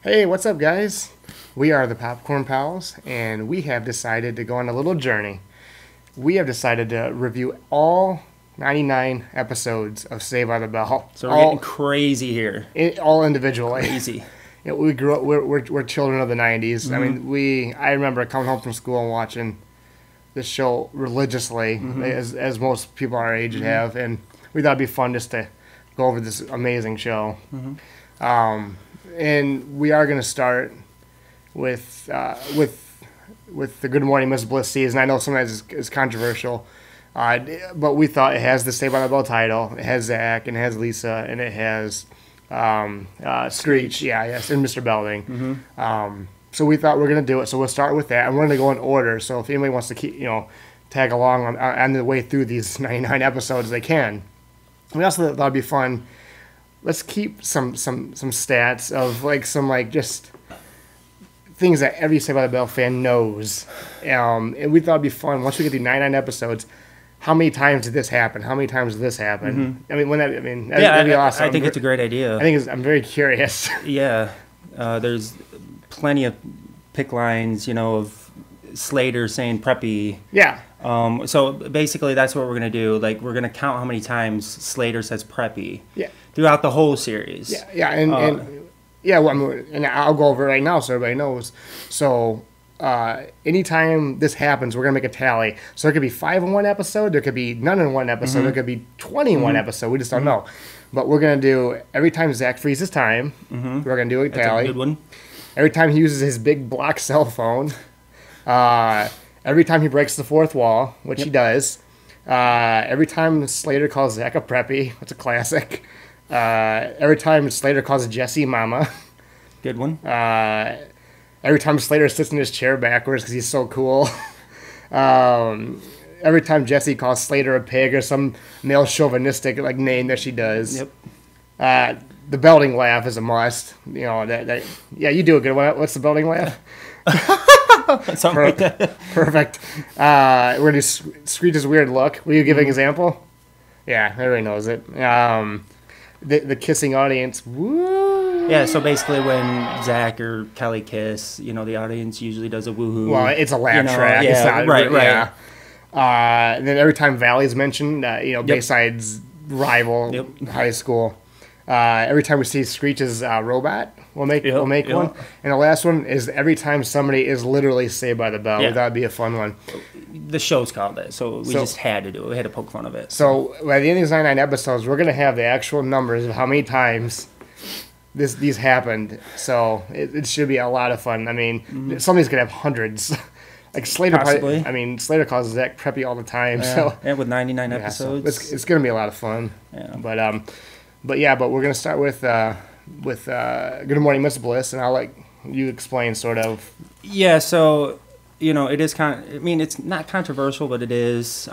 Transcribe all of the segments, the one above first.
Hey, what's up, guys? We are the Popcorn Pals, and we have decided to go on a little journey. We have decided to review all 99 episodes of Saved by the Bell. So we're getting crazy here. All individually. Crazy. We grew up. We're children of the 90s. I mean, I remember coming home from school and watching this show religiously, as most people our age have, and we thought it'd be fun just to go over this amazing show. And we are going to start with the Good Morning Miss Bliss season. I know sometimes it's controversial, but we thought it has the Saved by the Bell title. It has Zach, and it has Lisa, and it has Screech, yes, and Mr. Belding. So we thought we were going to do it. So we'll start with that, and we're going to go in order. So if anybody wants to keep, tag along on the way through these 99 episodes, they can. We also thought it'd be fun. Let's keep some stats of just things that every Saved by the Bell fan knows. And we thought it'd be fun once we get through 99 episodes. How many times did this happen? How many times did this happen? I mean, that'd be awesome. I think it's a great idea. I'm very curious. Yeah, there's plenty of pick lines, of Slater saying preppy. Yeah. So basically, that's what we're gonna do. Like, we're gonna count how many times Slater says preppy. Yeah. Throughout the whole series. Yeah, and I'll go over it right now so everybody knows. So, anytime this happens, we're going to make a tally. So there could be 5 in one episode, there could be none in one episode, there could be 20 in one episode, we just don't know. But we're going to do, every time Zach freezes time, we're going to do a tally. That's a good one. Every time he uses his big block cell phone, every time he breaks the fourth wall, which he does, every time Slater calls Zach a preppy, that's a classic. Every time Slater calls Jesse mama. Good one. Every time Slater sits in his chair backwards because he's so cool. Every time Jesse calls Slater a pig or some male chauvinistic name that she does. Yep. The Belding laugh is a must. You do a good one. What's the Belding laugh? Something like that. Perfect. We're going to do Screech's weird look. Will you give an example? Yeah, everybody knows it. The kissing audience. Woo! Yeah, so basically when Zach or Kelly kiss, the audience usually does a woohoo. Well, it's a laugh track. Yeah, it's not, right. Yeah. And then every time Valley's mentioned, Bayside's rival high school. Every time we see Screech's robot, we'll make one. And the last one is every time somebody is literally Saved by the Bell. Yeah. That'd be a fun one. The show's called it, so we just had to do it. We had to poke fun of it. So by the end of these 99 episodes, we're going to have the actual numbers of how many times these happened. So it should be a lot of fun. I mean, somebody's going to have hundreds. Like Slater, possibly. Slater calls Zach preppy all the time. Yeah, with 99 episodes. So it's going to be a lot of fun. Yeah. But we're going to start with Good Morning Miss Bliss, and I'll let you explain sort of. Yeah, so, it is it's not controversial, but it is.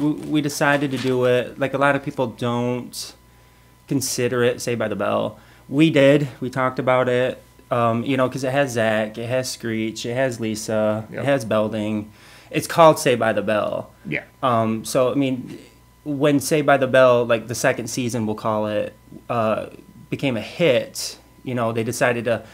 We decided to do it. Like, a lot of people don't consider it Saved by the Bell. We did. We talked about it, because it has Zach, it has Screech, it has Lisa, it has Belding. It's called Saved by the Bell. Yeah. So, when Saved by the Bell, like the second season, we'll call it, became a hit, they decided to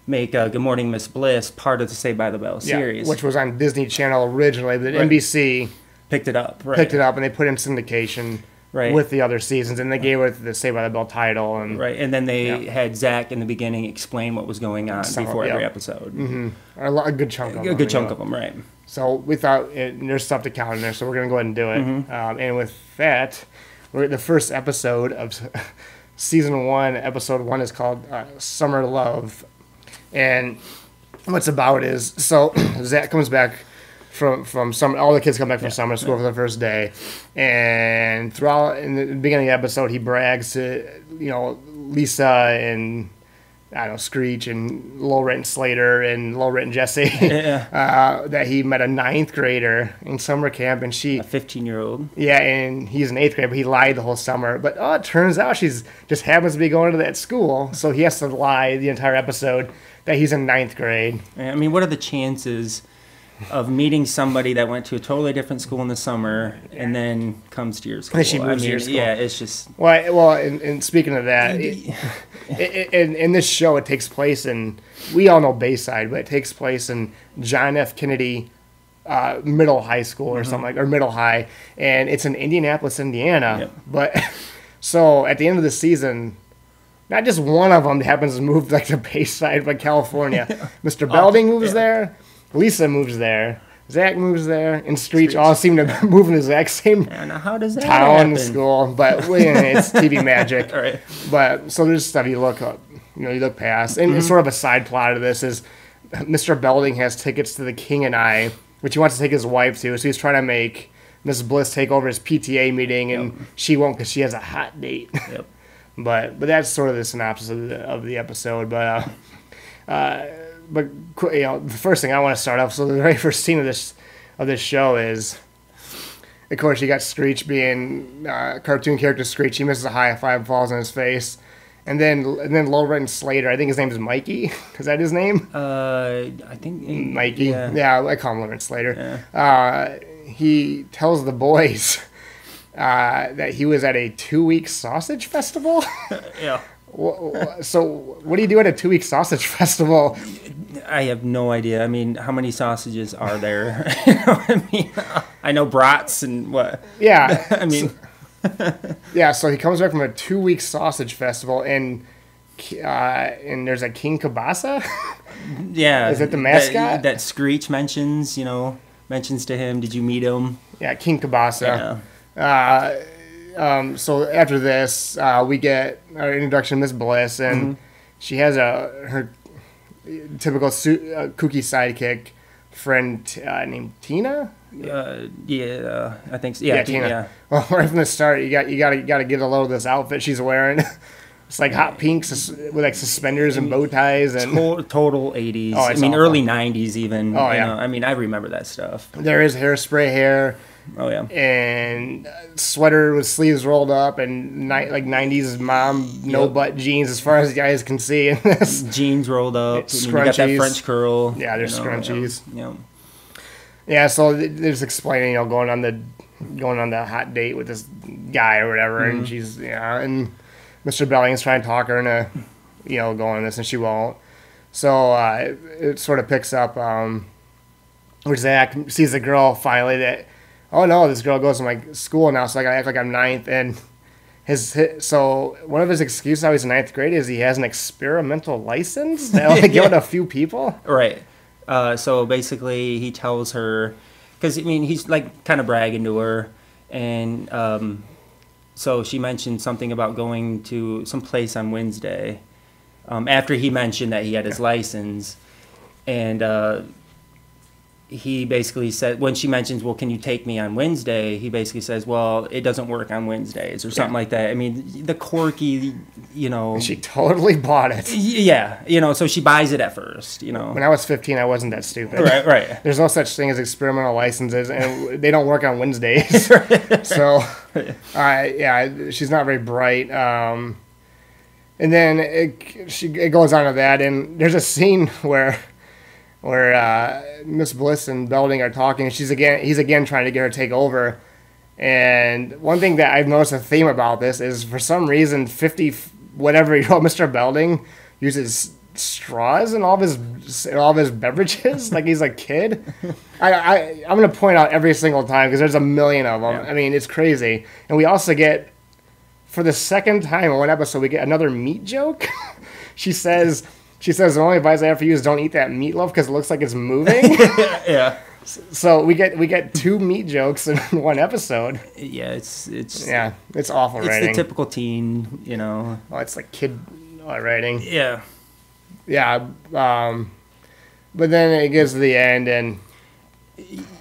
make Good Morning Miss Bliss part of the Saved by the Bell series. Which was on Disney Channel originally, but NBC picked it up, and they put in syndication with the other seasons, and they gave it the Saved by the Bell title. And then they had Zach in the beginning explain what was going on before every episode. A good chunk of them. A good chunk of them, right. So we thought there's stuff to count in there, so we're going to go ahead and do it. And with that, the first episode of Season 1, Episode 1 is called Summer Love. And what's about is, so Zach comes back from summer, all the kids come back from summer school for the first day. And in the beginning of the episode, he brags to, Lisa and Screech and low-rent Slater and low-rent Jesse that he met a 9th grader in summer camp, and she... A 15-year-old. Yeah, and he's in 8th grade, but he lied the whole summer. But it turns out she's just happens to be going to that school, so he has to lie the entire episode that he's in 9th grade. What are the chances of meeting somebody that went to a totally different school in the summer and then comes to your school. And she moves to your school. Yeah, it's just... Well, and speaking of that, in this show, it takes place in, we all know Bayside, but it takes place in John F. Kennedy Middle High School or something like, or Middle High, and it's in Indianapolis, Indiana. Yep. But so at the end of the season, not just one of them happens to move like to Bayside, but California. Mr. Belding moves there, Lisa moves there, Zach moves there, and Screech all seem to move in the exact same now how does that town happen? school. But well, it's TV magic. All right. But so there's stuff you look up, you look past, and it's sort of a side plot of this is Mr. Belding has tickets to the King and I, which he wants to take his wife to. So he's trying to make Miss Bliss take over his PTA meeting, and she won't because she has a hot date. Yep. But that's sort of the synopsis of the episode. But the first thing I want to start off. So the very first scene of this show is, of course, you got Screech being cartoon character Screech. He misses a high five, falls on his face, and then Low Rent Slater. I think his name is Mikey. Is that his name? I think Mikey. Yeah, I call him Low Rent Slater. Yeah. He tells the boys that he was at a 2-week sausage festival. Yeah. So what do you do at a 2-week sausage festival? I have no idea. I mean, how many sausages are there? You know what I mean? I know brats and what. Yeah. I mean. So he comes back from a 2-week sausage festival, and there's a King Kabasa. Yeah. Is it the mascot? That Screech mentions to him. Did you meet him? Yeah, King Kabasa. Yeah. So after this, we get our introduction to Miss Bliss, and she has her typical kooky sidekick friend named Tina. Yeah, I think so. Yeah, Tina. Yeah. Well, right from the start, you got to get a load of this outfit she's wearing. It's like hot pink with like suspenders and bow ties and total 80s. Oh, I mean, awful. Early 90s even. Oh, yeah. I mean, I remember that stuff. There is hairspray hair. Oh yeah. And sweater with sleeves rolled up and like 90s mom no butt jeans as far as the eyes can see in this. Jeans rolled up. Scrunchies. You got that French curl. Yeah, there's scrunchies. Yeah. Yeah, so they're just explaining, going on the hot date with this guy or whatever, and she's and Mr. Belling's trying to talk her into go on this, and she won't. So it sort of picks up where Zach sees the girl finally that, oh no, this girl goes to my school now, so I gotta act like I'm ninth. And so one of his excuses how he's in ninth grade is he has an experimental license that only given to a few people. Right. So basically, he tells her, because I mean he's like kind of bragging to her, and so she mentioned something about going to some place on Wednesday. After he mentioned that he had his license, and he basically said, when she mentions, well, can you take me on Wednesday? He basically says, well, it doesn't work on Wednesdays or something like that. I mean, the quirky, She totally bought it. Yeah, so she buys it at first, When I was 15, I wasn't that stupid. Right. There's no such thing as experimental licenses, and they don't work on Wednesdays. So, she's not very bright. And then it goes on to that, and there's a scene where Miss Bliss and Belding are talking, and he's again trying to get her to take over. And one thing that I've noticed a theme about this is, for some reason, 50-whatever-year-old Mr. Belding uses straws in all of his beverages, like he's a kid. I'm gonna point out every single time because there's a million of them. Yeah. I mean, it's crazy. And we also get, for the second time in one episode, we get another meat joke. She says, the only advice I have for you is don't eat that meatloaf because it looks like it's moving. Yeah. So we get 2 meat jokes in one episode. Yeah, it's awful writing. It's the typical teen, Oh, it's like kid writing. Yeah. Yeah. But then it gets to the end, and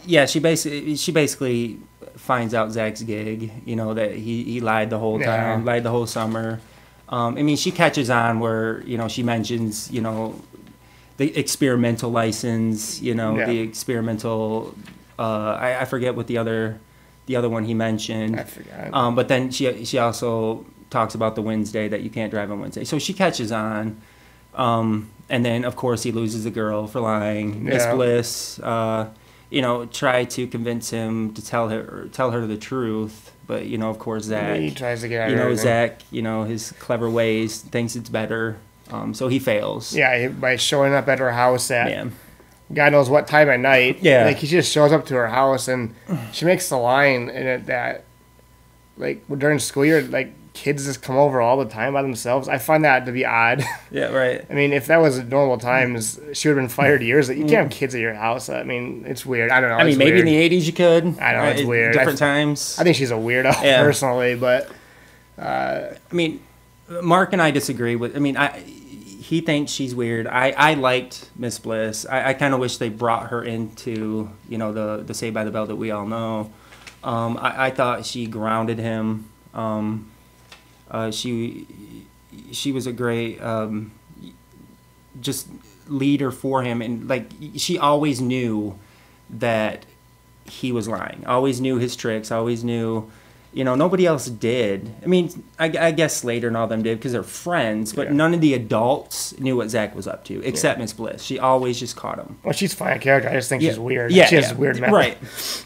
yeah, she basically finds out Zach's gig. That he lied the whole time, lied the whole summer. I mean, she catches on where, she mentions, the experimental license, the experimental, I forget what the other one he mentioned. I forgot. But then she also talks about the Wednesday, that you can't drive on Wednesday. So she catches on. And then, of course, he loses a girl for lying. Miss Bliss, try to convince him to tell her the truth. But, of course, Zach, he tries to get out of it. Zach, his clever ways, thinks it's better. So he fails. Yeah, by showing up at her house at Yeah. God knows what time at night. Yeah. Like, he just shows up to her house, and she makes the line in it that, like, during school year, like, kids just come over all the time by themselves. I find that to be odd. Yeah, right. I mean, if that was normal times, she would have been fired years. You can't have kids at your house. I mean, it's weird. I don't know. I mean, maybe weird. in the 80s you could. I know, it's weird. Different times. I think she's a weirdo, personally, but... I mean, Mark and I disagree with... I mean, he thinks she's weird. I liked Miss Bliss. I kind of wish they brought her into, the Saved by the Bell that we all know. I thought she grounded him. She was a great just leader for him, and like she always knew that he was lying. Always knew his tricks. Always knew, nobody else did. I mean, I guess Slater and all them did because they're friends, but none of the adults knew what Zach was up to except Miss Bliss. She always just caught him. Well, she's fine character. I just think she's weird. Yeah, she has weird method. Right.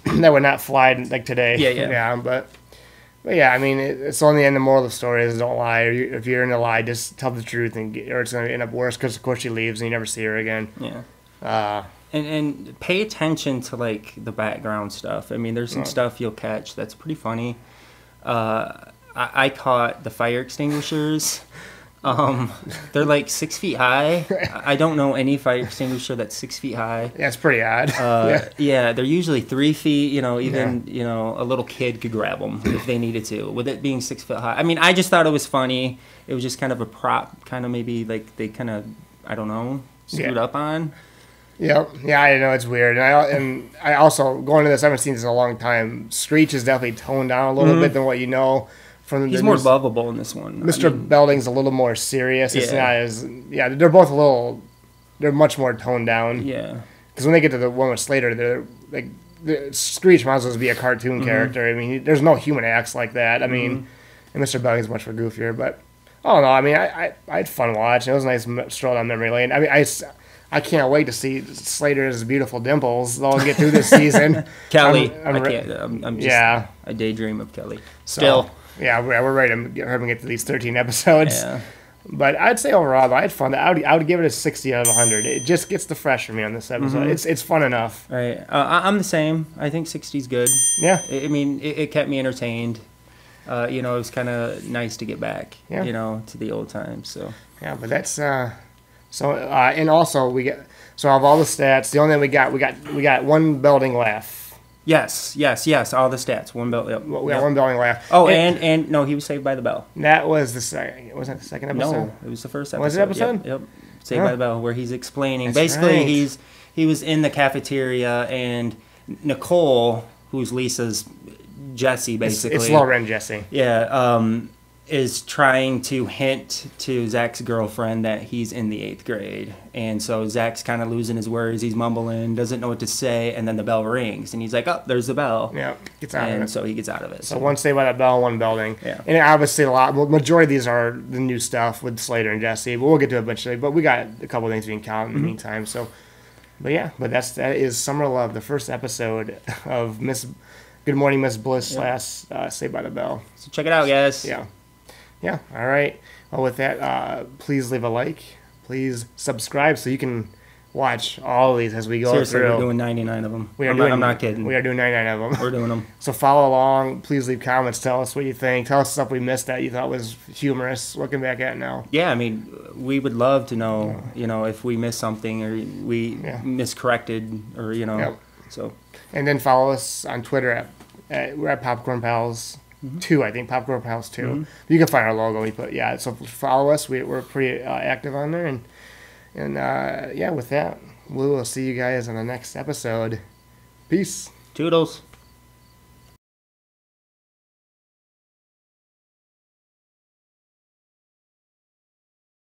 That would not fly like today. Yeah. But yeah, I mean, it's only the end. The moral of the story is don't lie. Or if you're in a lie, just tell the truth, or it's going to end up worse because, of course, she leaves and you never see her again. Yeah. And pay attention to, like, the background stuff. I mean, there's some stuff you'll catch that's pretty funny. I caught the fire extinguishers. They're like 6 feet high. I don't know any fire extinguisher that's 6 feet high. Yeah, it's pretty odd. Yeah, they're usually 3 feet. Even a little kid could grab them if they needed to. With it being 6 foot high, I mean, I just thought it was funny. It was just kind of a prop, kind of maybe like they kind of, I don't know, screwed up on. Yep. Yeah, I know it's weird, and I also going to this. I haven't seen this in a long time. Screech is definitely toned down a little bit than what you know. He's more lovable in this one. Mr. Belding's a little more serious. It's not as they're both they're much more toned down. Yeah. Because when they get to the one with Slater, they're like Screech might as well be a cartoon character. I mean, there's no human acts like that. I mean, and Mr. Belding's much more goofier. But I don't know. I mean, I had fun watching. It was a nice stroll down memory lane. I mean, I can't wait to see Slater's beautiful dimples. They'll get through this season. Kelly, I daydream of Kelly. Still. Yeah, we're ready to get her to get to these 13 episodes. Yeah. But I'd say overall, I had fun. I would give it a 60 out of 100. It just gets the fresh for me on this episode. It's fun enough. Right. I'm the same. I think 60's good. Yeah. I mean, it kept me entertained. It was kind of nice to get back, to the old times. So. Yeah, but that's and also we get of all the stats, the only thing we got one Belding laugh. Yes, all the stats. One bell. Yep. We got one Belding laugh. Oh, and no, he was Saved by the Bell. That was the second. Was that the second episode? No, it was the first episode. Was it episode? Yep. Saved by the Bell, where he's explaining. That's basically, right. he was in the cafeteria, and Nicole, who's Lisa's Jessie, basically. It's Lauren Jessie. Yeah. Is trying to hint to Zach's girlfriend that he's in the 8th grade. And so Zach's kind of losing his words. He's mumbling, doesn't know what to say, and then the bell rings. And he's like, oh, there's the bell. Yeah, gets out of it. And so he gets out of it. So one Saved by the Bell, one Belding. Yeah. And obviously majority of these are the new stuff with Slater and Jesse, but we'll get to it eventually. But we got a couple things we can count in the meantime. So, but that is Summer Love, the first episode of Good Morning Miss Bliss / Saved by the Bell. So check it out, guys. Yeah, all right. Well, with that, please leave a like. Please subscribe so you can watch all of these as we go Seriously, through. we're doing 99 of them. I'm not kidding. We are doing 99 of them. We're doing them. So follow along. Please leave comments. Tell us what you think. Tell us stuff we missed that you thought was humorous. Looking back at it now. Yeah, I mean, we would love to know, if we missed something or we miscorrected or, Yep. So. And then follow us on Twitter we're at Popcorn Pals. 2, I think, Popcorn Pals 2. You can find our logo. So follow us. We're pretty active on there, and with that, we will see you guys on the next episode. Peace. Toodles.